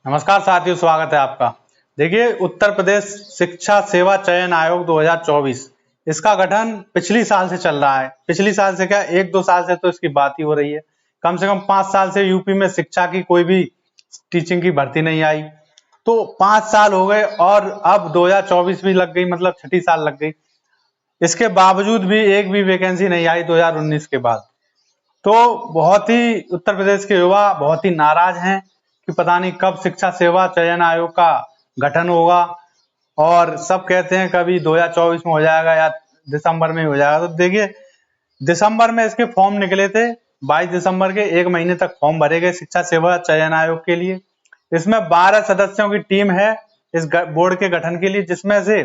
नमस्कार साथियों, स्वागत है आपका। देखिए, उत्तर प्रदेश शिक्षा सेवा चयन आयोग 2024 इसका गठन पिछली साल से चल रहा है। पिछली साल से क्या, 1-2 साल से तो इसकी बात ही हो रही है। कम से कम 5 साल से यूपी में शिक्षा की कोई भी टीचिंग की भर्ती नहीं आई। तो 5 साल हो गए और अब 2024 भी लग गई, मतलब छठी साल लग गई। इसके बावजूद भी एक भी वैकेंसी नहीं आई 2019 के बाद। तो बहुत ही उत्तर प्रदेश के युवा बहुत ही नाराज हैं कि पता नहीं कब शिक्षा सेवा चयन आयोग का गठन होगा, और सब कहते हैं कभी 2024 में हो जाएगा या दिसंबर में हो जाएगा। तो देखिए, दिसंबर में इसके फॉर्म निकले थे, 22 दिसंबर के, 1 महीने तक फॉर्म भरे गए शिक्षा सेवा चयन आयोग के लिए। इसमें 12 सदस्यों की टीम है इस बोर्ड के गठन के लिए, जिसमें से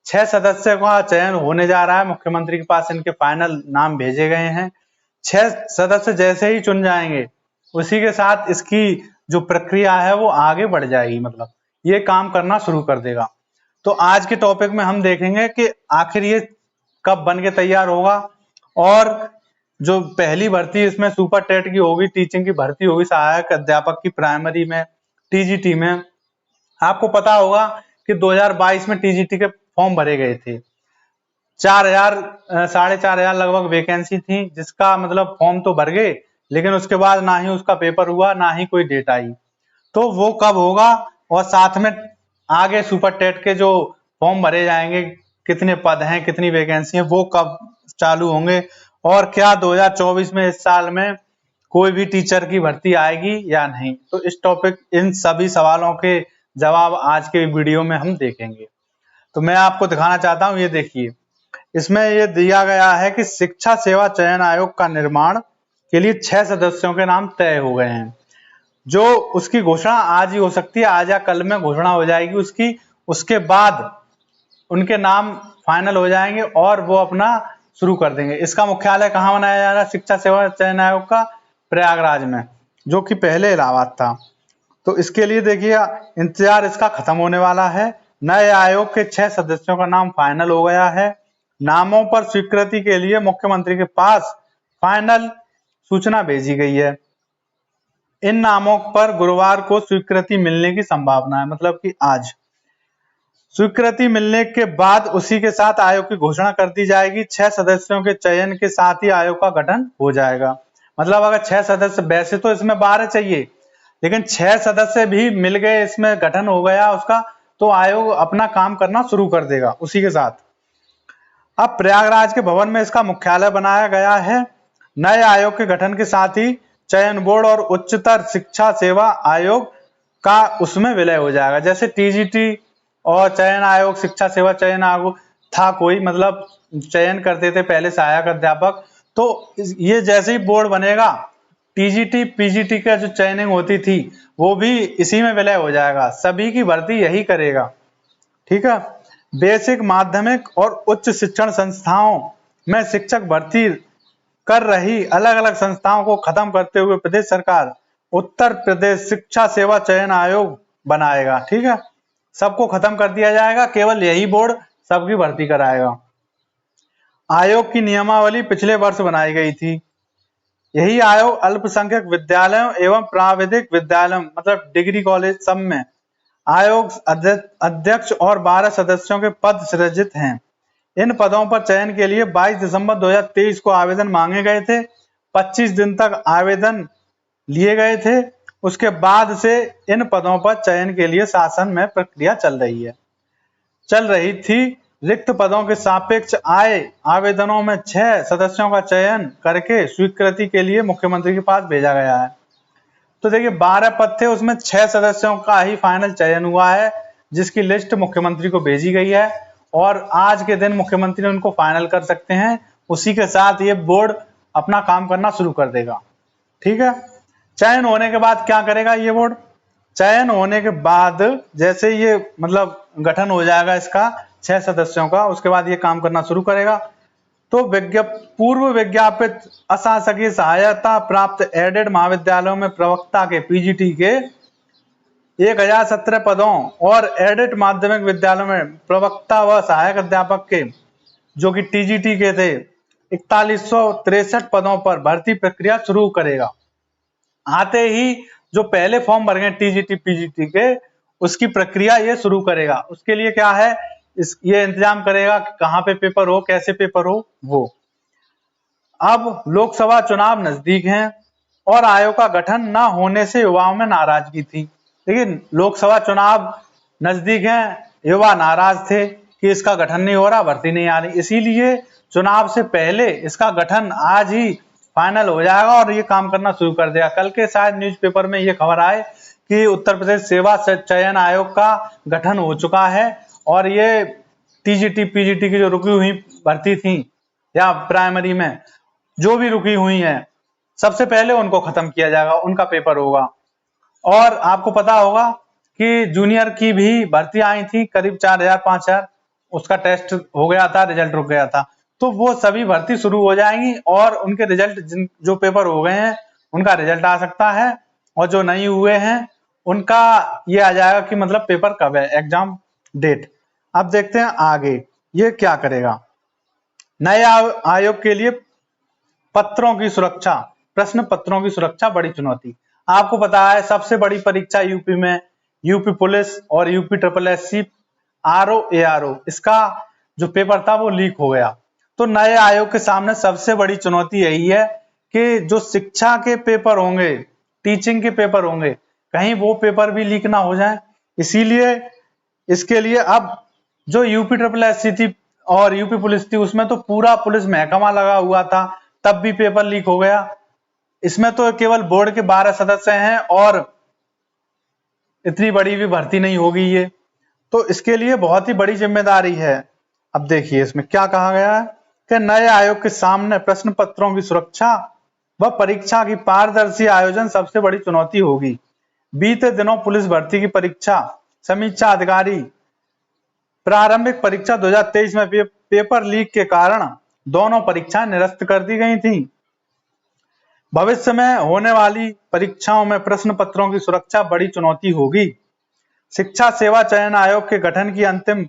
6 सदस्यों का चयन होने जा रहा है। मुख्यमंत्री के पास इनके फाइनल नाम भेजे गए हैं। 6 सदस्य जैसे ही चुन जाएंगे, उसी के साथ इसकी जो प्रक्रिया है वो आगे बढ़ जाएगी, मतलब ये काम करना शुरू कर देगा। तो आज के टॉपिक में हम देखेंगे कि आखिर ये कब बन के तैयार होगा, और जो पहली भर्ती इसमें सुपर टेट की होगी, टीचिंग की भर्ती होगी सहायक अध्यापक की प्राइमरी में, टीजीटी में। आपको पता होगा कि 2022 में टीजीटी के फॉर्म भरे गए थे। 4,000 लगभग वैकेंसी थी, जिसका मतलब फॉर्म तो भर गए, लेकिन उसके बाद ना ही उसका पेपर हुआ, ना ही कोई डेट आई। तो वो कब होगा, और साथ में आगे सुपर टेट के जो फॉर्म भरे जाएंगे, कितने पद हैं, कितनी वैकेंसी है, वो कब चालू होंगे, और क्या 2024 में, इस साल में कोई भी टीचर की भर्ती आएगी या नहीं। तो इस टॉपिक, इन सभी सवालों के जवाब आज के वीडियो में हम देखेंगे। तो मैं आपको दिखाना चाहता हूं, ये देखिए, इसमें ये दिया गया है कि शिक्षा सेवा चयन आयोग का निर्माण के लिए 6 सदस्यों के नाम तय हो गए हैं। जो उसकी घोषणा आज ही हो सकती है, आज या कल में घोषणा हो जाएगी उसकी। उसके बाद उनके नाम फाइनल हो जाएंगे और वो अपना शुरू कर देंगे। इसका मुख्यालय कहाँ बनाया जा रहा है शिक्षा सेवा चयन आयोग का? प्रयागराज में, जो कि पहले इलाहाबाद था। तो इसके लिए देखिए, इंतजार इसका खत्म होने वाला है। नए आयोग के 6 सदस्यों का नाम फाइनल हो गया है। नामों पर स्वीकृति के लिए मुख्यमंत्री के पास फाइनल सूचना भेजी गई है। इन नामों पर गुरुवार को स्वीकृति मिलने की संभावना है, मतलब कि आज। स्वीकृति मिलने के बाद उसी के साथ आयोग की घोषणा कर दी जाएगी। 6 सदस्यों के चयन के साथ ही आयोग का गठन हो जाएगा। मतलब अगर 6 सदस्य, वैसे तो इसमें 12 चाहिए, लेकिन 6 सदस्य भी मिल गए, इसमें गठन हो गया उसका, तो आयोग अपना काम करना शुरू कर देगा उसी के साथ। अब प्रयागराज के भवन में इसका मुख्यालय बनाया गया है। नए आयोग के गठन के साथ ही चयन बोर्ड और उच्चतर शिक्षा सेवा आयोग का उसमें विलय हो जाएगा। जैसे टीजीटी और चयन आयोग, शिक्षा सेवा चयन आयोग था कोई, मतलब चयन करते थे पहले सहायक अध्यापक, तो ये जैसे ही बोर्ड बनेगा, टीजीटी पीजीटी का जो चयनिंग होती थी वो भी इसी में विलय हो जाएगा। सभी की भर्ती यही करेगा, ठीक है। बेसिक, माध्यमिक और उच्च शिक्षण संस्थाओं में शिक्षक भर्ती कर रही अलग अलग संस्थाओं को खत्म करते हुए प्रदेश सरकार उत्तर प्रदेश शिक्षा सेवा चयन आयोग बनाएगा, ठीक है। सबको खत्म कर दिया जाएगा, केवल यही बोर्ड सबकी भर्ती कराएगा। आयोग की नियमावली पिछले वर्ष बनाई गई थी। यही आयोग अल्पसंख्यक विद्यालयों एवं प्राविधिक विद्यालयों, मतलब डिग्री कॉलेज, सब में आयोग अध्यक्ष और 12 सदस्यों के पद सृजित हैं। इन पदों पर चयन के लिए 22 दिसंबर 2023 को आवेदन मांगे गए थे। 25 दिन तक आवेदन लिए गए थे। उसके बाद से इन पदों पर चयन के लिए शासन में प्रक्रिया चल रही थी। रिक्त पदों के सापेक्ष आए आवेदनों में 6 सदस्यों का चयन करके स्वीकृति के लिए मुख्यमंत्री के पास भेजा गया है। तो देखिए, 12 पद थे, उसमें 6 सदस्यों का ही फाइनल चयन हुआ है, जिसकी लिस्ट मुख्यमंत्री को भेजी गई है, और आज के दिन मुख्यमंत्री उनको फाइनल कर सकते हैं। उसी के साथ ये बोर्ड अपना काम करना शुरू कर देगा, ठीक है। चयन होने के बाद क्या करेगा ये बोर्ड? चयन होने के बाद जैसे ये, मतलब गठन हो जाएगा इसका 6 सदस्यों का, उसके बाद ये काम करना शुरू करेगा। तो पूर्व विज्ञापित अशासकीय सहायता प्राप्त एडेड महाविद्यालयों में प्रवक्ता के, पीजीटी के 1017 पदों और एडेड माध्यमिक विद्यालयों में प्रवक्ता व सहायक अध्यापक के, जो कि टीजीटी के थे, 4163 पदों पर भर्ती प्रक्रिया शुरू करेगा। आते ही जो पहले फॉर्म भर गए टीजीटी पीजीटी के, उसकी प्रक्रिया ये शुरू करेगा। उसके लिए क्या है, ये इंतजाम करेगा कि कहाँ पे पेपर हो, कैसे पेपर हो वो। अब लोकसभा चुनाव नजदीक हैं और आयोग का गठन न होने से युवाओं में नाराजगी थी। लेकिन लोकसभा चुनाव नजदीक हैं, युवा नाराज थे कि इसका गठन नहीं हो रहा, भर्ती नहीं आ रही, इसीलिए चुनाव से पहले इसका गठन आज ही फाइनल हो जाएगा और ये काम करना शुरू कर देगा। कल के शायद न्यूज़पेपर में ये खबर आए कि उत्तर प्रदेश सेवा चयन आयोग का गठन हो चुका है और ये टीजीटी पीजीटी की जो रुकी हुई भर्ती थी या प्राइमरी में जो भी रुकी हुई हैं, सबसे पहले उनको खत्म किया जाएगा, उनका पेपर होगा। और आपको पता होगा कि जूनियर की भी भर्ती आई थी करीब 4000-5000, उसका टेस्ट हो गया था, रिजल्ट रुक गया था, तो वो सभी भर्ती शुरू हो जाएंगी और उनके रिजल्ट जो पेपर हो गए हैं उनका रिजल्ट आ सकता है और जो नहीं हुए हैं उनका ये आ जाएगा कि मतलब पेपर कब है, एग्जाम डेट। अब देखते हैं आगे ये क्या करेगा। नए आयोग के लिए पत्रों की सुरक्षा, प्रश्न पत्रों की सुरक्षा बड़ी चुनौती। आपको पता है सबसे बड़ी परीक्षा यूपी में यूपी पुलिस और यूपी SSSC RO ARO, इसका जो पेपर था वो लीक हो गया। तो नए आयोग के सामने सबसे बड़ी चुनौती यही है कि जो शिक्षा के पेपर होंगे, टीचिंग के पेपर होंगे, कहीं वो पेपर भी लीक ना हो जाए। इसीलिए इसके लिए अब जो यूपी SSSC थी और यूपी पुलिस थी, उसमें तो पूरा पुलिस महकमा लगा हुआ था, तब भी पेपर लीक हो गया। इसमें तो केवल बोर्ड के 12 सदस्य हैं और इतनी बड़ी भी भर्ती नहीं होगी ये, तो इसके लिए बहुत ही बड़ी जिम्मेदारी है। अब देखिए इसमें क्या कहा गया है कि नए आयोग के सामने प्रश्न पत्रों की सुरक्षा व परीक्षा की पारदर्शी आयोजन सबसे बड़ी चुनौती होगी। बीते दिनों पुलिस भर्ती की परीक्षा समीक्षा अधिकारी प्रारंभिक परीक्षा 2023 में पेपर लीक के कारण दोनों परीक्षाएं निरस्त कर दी गई थी। भविष्य में होने वाली परीक्षाओं में प्रश्न पत्रों की सुरक्षा बड़ी चुनौती होगी। शिक्षा सेवा चयन आयोग के गठन की अंतिम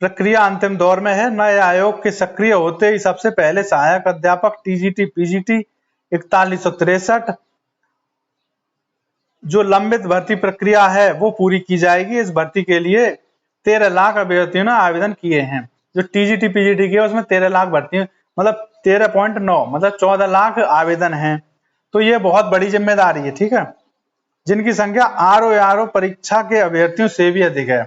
प्रक्रिया अंतिम दौर में है। नए आयोग के सक्रिय होते ही सबसे पहले सहायक अध्यापक टीजीटी पीजीटी 4163 जो लंबित भर्ती प्रक्रिया है वो पूरी की जाएगी। इस भर्ती के लिए 13 लाख अभ्यर्थियों ने आवेदन किए हैं। जो टीजीटी पीजीटी के उसमें 13 लाख भर्ती, मतलब 13.9 मतलब 14 लाख आवेदन हैं। तो ये बहुत बड़ी जिम्मेदारी है, ठीक है, जिनकी संख्या RO ARO परीक्षा के अभ्यर्थियों से भी अधिक है।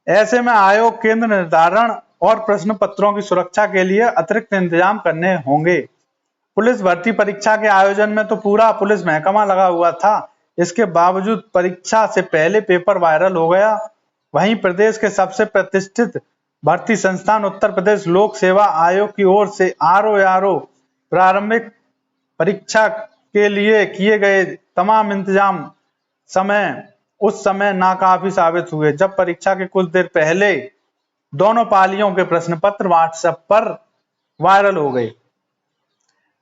ऐसे में आयोग केंद्र निर्धारण और प्रश्न पत्रों की सुरक्षा के लिए अतिरिक्त इंतजाम करने होंगे। पुलिस भर्ती परीक्षा के आयोजन में तो पूरा पुलिस महकमा लगा हुआ था, इसके बावजूद परीक्षा से पहले पेपर वायरल हो गया। वहीं प्रदेश के सबसे प्रतिष्ठित भर्ती संस्थान उत्तर प्रदेश लोक सेवा आयोग की ओर से RO ARO प्रारंभिक परीक्षा के लिए किए गए तमाम इंतजाम उस समय नाकाफी साबित हुए, जब परीक्षा के कुछ देर पहले दोनों पालियों के प्रश्न पत्र व्हाट्सएप पर वायरल हो गए।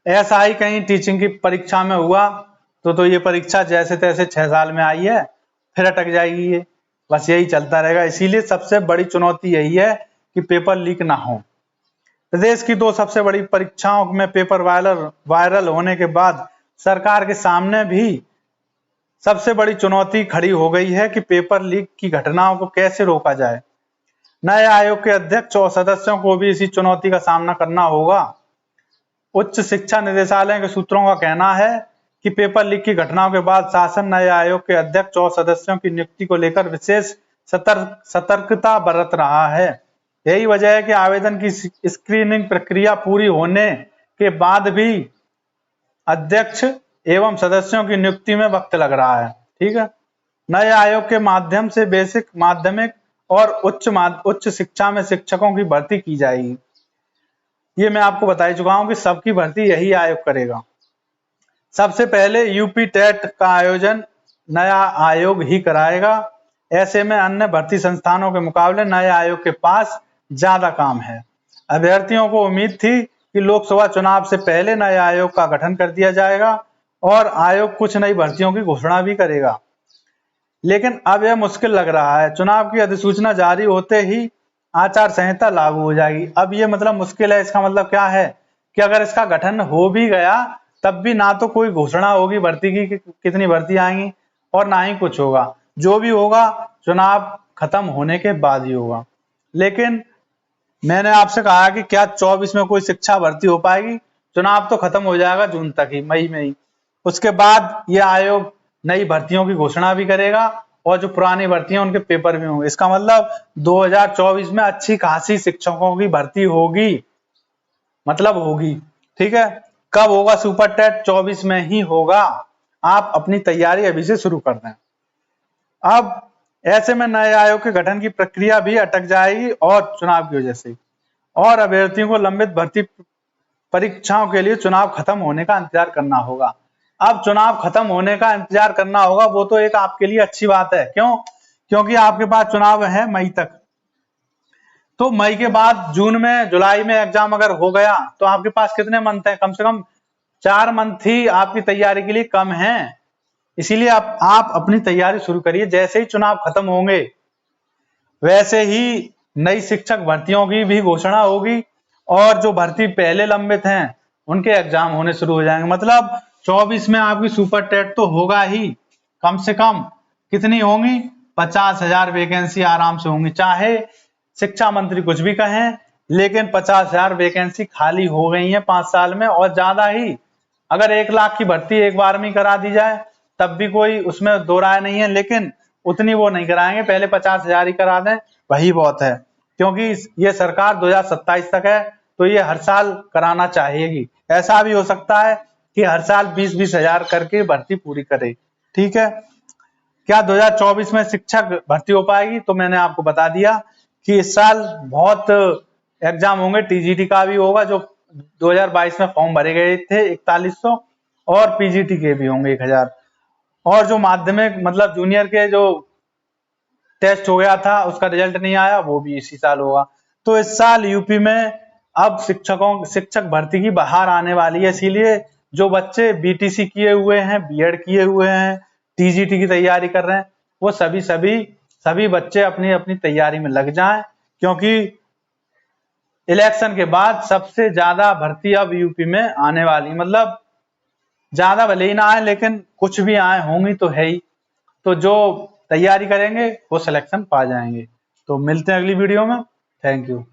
ऐसा ही कहीं टीचिंग की परीक्षा में हुआ तो ये परीक्षा जैसे तैसे 6 साल में आई है, फिर अटक जाएगी ये, बस यही चलता रहेगा। इसीलिए सबसे बड़ी चुनौती यही है कि पेपर लीक ना हो। प्रदेश की 2 सबसे बड़ी परीक्षाओं में पेपर वायरल होने के बाद सरकार के सामने भी सबसे बड़ी चुनौती खड़ी हो गई है कि पेपर लीक की घटनाओं को कैसे रोका जाए। नए आयोग के अध्यक्ष और सदस्यों को भी इसी चुनौती का सामना करना होगा। उच्च शिक्षा निदेशालय के सूत्रों का कहना है कि पेपर लीक की घटनाओं के बाद शासन नए आयोग के अध्यक्ष और सदस्यों की नियुक्ति को लेकर विशेष सतर्कता बरत रहा है। यही वजह है कि आवेदन की स्क्रीनिंग प्रक्रिया पूरी होने के बाद भी अध्यक्ष एवं सदस्यों की नियुक्ति में वक्त लग रहा है, ठीक है। नए आयोग के माध्यम से बेसिक, माध्यमिक और उच्च शिक्षा में शिक्षकों की भर्ती की जाएगी। ये मैं आपको बता चुका हूं कि सबकी भर्ती यही आयोग करेगा। सबसे पहले यूपी टेट का आयोजन नया आयोग ही कराएगा। ऐसे में अन्य भर्ती संस्थानों के मुकाबले नए आयोग के पास ज्यादा काम है। अभ्यर्थियों को उम्मीद थी कि लोकसभा चुनाव से पहले नए आयोग का गठन कर दिया जाएगा और आयोग कुछ नई भर्तियों की घोषणा भी करेगा, लेकिन अब यह मुश्किल लग रहा है। चुनाव की अधिसूचना जारी होते ही आचार संहिता लागू हो जाएगी। अब ये मतलब मुश्किल है, इसका मतलब क्या है कि अगर इसका गठन हो भी गया तब भी ना तो कोई घोषणा होगी भर्ती की कि कितनी भर्ती आएंगी और ना ही कुछ होगा। जो भी होगा चुनाव खत्म होने के बाद ही होगा। लेकिन मैंने आपसे कहा कि क्या 24 में कोई शिक्षा भर्ती हो पाएगी? चुनाव तो खत्म हो जाएगा जून तक ही, मई में ही। उसके बाद यह आयोग नई भर्तियों की घोषणा भी करेगा और जो पुरानी भर्तियां उनके पेपर भी होंगे। इसका मतलब 2024 में अच्छी खासी शिक्षकों की भर्ती होगी, मतलब होगी। ठीक है, कब होगा सुपर टेट? 24 में ही होगा। आप अपनी तैयारी अभी से शुरू कर दें। अब ऐसे में नए आयोग के गठन की प्रक्रिया भी अटक जाएगी और चुनाव की वजह से, और अभ्यर्थियों को लंबित भर्ती परीक्षाओं के लिए चुनाव खत्म होने का इंतजार करना होगा। अब चुनाव खत्म होने का इंतजार करना होगा, वो तो एक आपके लिए अच्छी बात है। क्यों? क्योंकि आपके पास चुनाव है मई तक। तो मई के बाद जून में, जुलाई में एग्जाम अगर हो गया तो आपके पास कितने मंथ हैं? कम से कम 4 मंथ ही आपकी तैयारी के लिए कम है। इसीलिए आप अपनी तैयारी शुरू करिए। जैसे ही चुनाव खत्म होंगे वैसे ही नई शिक्षक भर्तियों की भी घोषणा होगी और जो भर्ती पहले लंबित हैं उनके एग्जाम होने शुरू हो जाएंगे। मतलब 24 में आपकी सुपर टेट तो होगा ही। कम से कम कितनी होंगी? 50,000 वैकेंसी आराम से होंगी। चाहे शिक्षा मंत्री कुछ भी कहें, लेकिन 50,000 वैकेंसी खाली हो गई है 5 साल में, और ज्यादा ही। अगर 1 लाख की भर्ती एक बार में करा दी जाए तब भी कोई उसमें दो राय नहीं है, लेकिन उतनी वो नहीं कराएंगे। पहले 50,000 ही करा दें, वही बहुत है। क्योंकि ये सरकार 2027 तक है, तो ये हर साल कराना चाहेगी। ऐसा भी हो सकता है कि हर साल 20-20 हजार करके भर्ती पूरी करे। ठीक है, क्या 2024 में शिक्षक भर्ती हो पाएगी? तो मैंने आपको बता दिया कि इस साल बहुत एग्जाम होंगे। टीजीटी का भी होगा, जो 2022 में फॉर्म भरे गए थे 4100, और पीजीटी के भी होंगे 1000। और जो माध्यमिक मतलब जूनियर के जो टेस्ट हो गया था उसका रिजल्ट नहीं आया, वो भी इसी साल होगा। तो इस साल यूपी में अब शिक्षक भर्ती की बहार आने वाली है। इसीलिए जो बच्चे बीटीसी किए हुए हैं, बीएड किए हुए हैं, टीजीटी की तैयारी कर रहे हैं, वो सभी बच्चे अपनी अपनी तैयारी में लग जाएं। क्योंकि इलेक्शन के बाद सबसे ज्यादा भर्ती अब यूपी में आने वाली, मतलब ज्यादा भले ही ना आए लेकिन कुछ भी आए होंगी तो है ही। तो जो तैयारी करेंगे वो सिलेक्शन पा जाएंगे। तो मिलते हैं अगली वीडियो में। Thank you.